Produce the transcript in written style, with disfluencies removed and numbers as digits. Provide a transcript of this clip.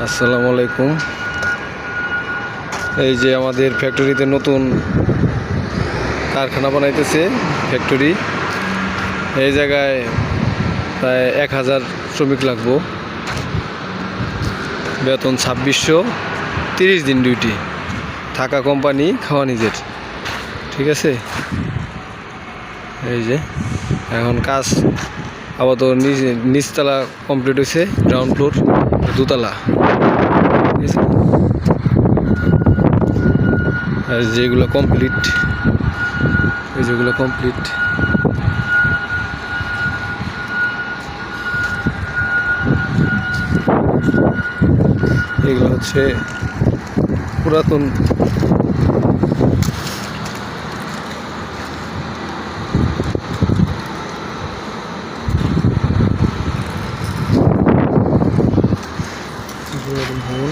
আসসালামু আলাইকুম। এই যে আমাদের ফ্যাক্টরিতে নতুন কারখানা বানাইতেছে ফ্যাক্টরি। এই জায়গায় প্রায় 1000 শ্রমিক লাগবো। বেতন 2600, 30 দিন ডিউটি, থাকা কোম্পানি, খাওয়া নিজের। ঠিক আছে। এই যে এখন কাজ আপাতত নিচতলা কমপ্লিট হয়েছে, গ্রাউন্ড ফ্লোর, দোতলা। ঠিক আছে। আর যেগুলো কমপ্লিট, যেগুলো কমপ্লিট এগুলো হচ্ছে পুরাতন। ভবন